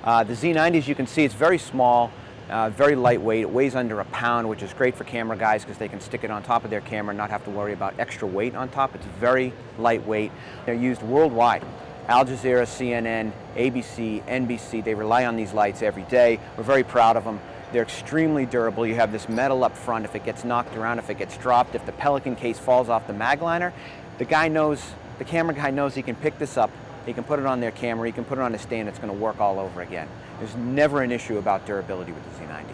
The Z90, as you can see, it's very small, very lightweight. It weighs under a pound, which is great for camera guys because they can stick it on top of their camera and not have to worry about extra weight on top. It's very lightweight. They're used worldwide. Al Jazeera, CNN, ABC, NBC, they rely on these lights every day. We're very proud of them. They're extremely durable. You have this metal up front. If it gets knocked around, if it gets dropped, if the Pelican case falls off the mag liner, the camera guy knows he can pick this up, he can put it on their camera, he can put it on a stand, it's going to work all over again. There's never an issue about durability with the Z90.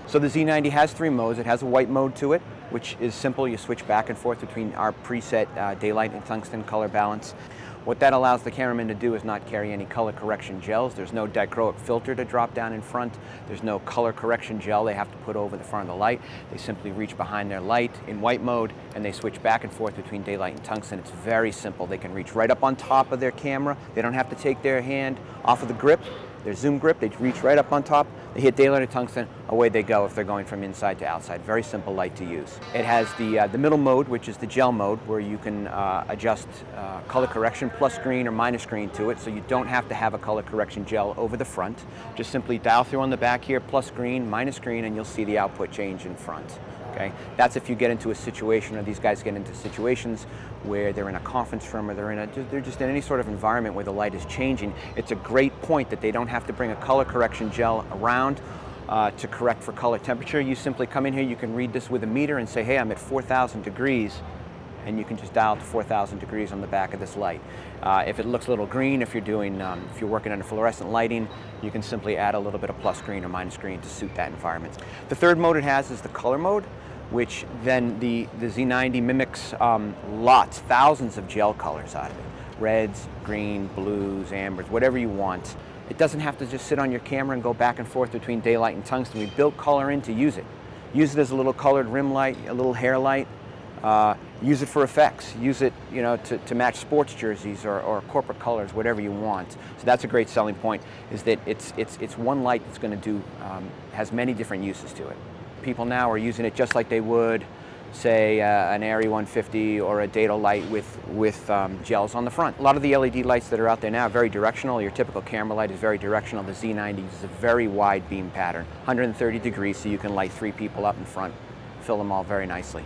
So the Z90 has 3 modes. It has a white mode to it, which is simple. You switch back and forth between our preset daylight and tungsten color balance. What that allows the cameraman to do is not carry any color correction gels. There's no dichroic filter to drop down in front. There's no color correction gel they have to put over the front of the light. They simply reach behind their light in white mode and they switch back and forth between daylight and tungsten. It's very simple. They can reach right up on top of their camera. They don't have to take their hand off of the grip, their zoom grip. They reach right up on top. They hit daylight or tungsten, away they go if they're going from inside to outside. Very simple light to use. It has the middle mode, which is the gel mode, where you can adjust color correction plus green or minus green to it, so you don't have to have a color correction gel over the front. Just simply dial through on the back here, plus green, minus green, and you'll see the output change in front. Okay? That's if you get into a situation, or these guys get into situations where they're in a conference room, or they're just in any sort of environment where the light is changing. It's a great point that they don't have to bring a color correction gel around to correct for color temperature. You simply come in here, you can read this with a meter and say, hey, I'm at 4,000 degrees, and you can just dial to 4,000 degrees on the back of this light. If it looks a little green, if you're working under fluorescent lighting, you can simply add a little bit of plus green or minus green to suit that environment. The third mode it has is the color mode, which then the Z90 mimics thousands of gel colors out of it. Reds, green, blues, ambers, whatever you want. It doesn't have to just sit on your camera and go back and forth between daylight and tungsten. We built color in to use it. Use it as a little colored rim light, a little hair light. Use it for effects. Use it, to match sports jerseys or corporate colors, whatever you want. So that's a great selling point, is that it's one light that's going to has many different uses to it. People now are using it just like they would, say, an ARRI 150 or a dado light with gels on the front. A lot of the LED lights that are out there now are very directional. Your typical camera light is very directional. The Z90 uses a very wide beam pattern, 130 degrees, so you can light 3 people up in front, fill them all very nicely.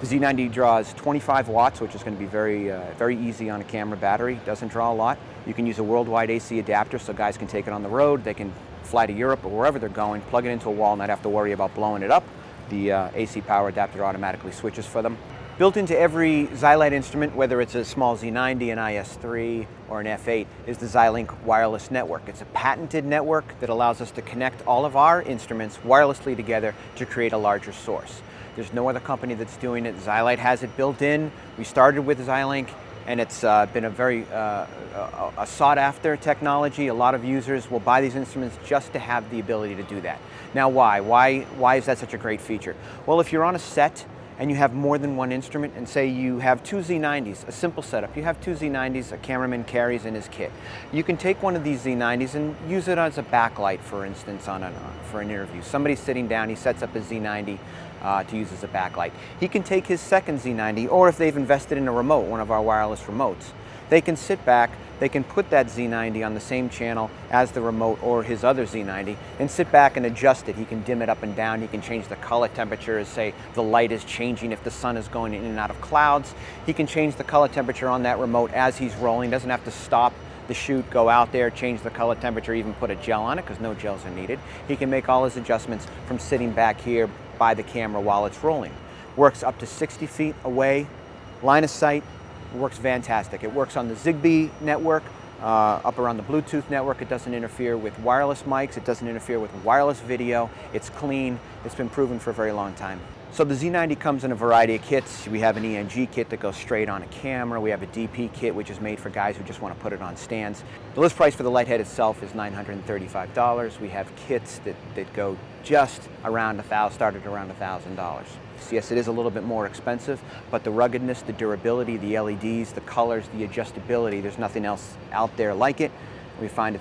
The Z90 draws 25 watts, which is going to be very easy on a camera battery. It doesn't draw a lot. You can use a worldwide AC adapter, so guys can take it on the road. They can fly to Europe or wherever they're going, plug it into a wall, not have to worry about blowing it up. The AC power adapter automatically switches for them. Built into every Zylight instrument, whether it's a small Z90, an IS3, or an F8, is the Zylight wireless network. It's a patented network that allows us to connect all of our instruments wirelessly together to create a larger source. There's no other company that's doing it. Zylight has it built in. We started with Zylight, and it's been a very sought-after technology. A lot of users will buy these instruments just to have the ability to do that. Now, why? Why is that such a great feature? Well, if you're on a set and you have more than one instrument, and say you have 2 Z90s, a simple setup, you have 2 Z90s a cameraman carries in his kit. You can take one of these Z90s and use it as a backlight, for instance, for an interview. Somebody's sitting down, he sets up his Z90 to use as a backlight. He can take his second Z90, or if they've invested in a remote, one of our wireless remotes, they can sit back, they can put that Z90 on the same channel as the remote or his other Z90 and sit back and adjust it. He can dim it up and down. He can change the color temperature as, say, the light is changing if the sun is going in and out of clouds. He can change the color temperature on that remote as he's rolling. Doesn't have to stop the shoot, go out there, change the color temperature, even put a gel on it, because no gels are needed. He can make all his adjustments from sitting back here by the camera while it's rolling. Works up to 60 feet away, line of sight. Works fantastic. It works on the Zigbee network, up around the Bluetooth network. It doesn't interfere with wireless mics. It doesn't interfere with wireless video. It's clean. It's been proven for a very long time. So the Z90 comes in a variety of kits. We have an ENG kit that goes straight on a camera. We have a DP kit, which is made for guys who just want to put it on stands. The list price for the light head itself is $935. We have kits that go just around started around $1,000. Yes, it is a little bit more expensive, but the ruggedness, the durability, the LEDs, the colors, the adjustability, there's nothing else out there like it. We find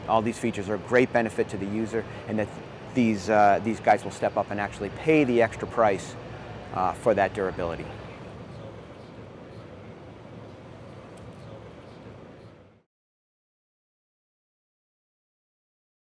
all these features are a great benefit to the user, and that these guys will step up and actually pay the extra price for that durability.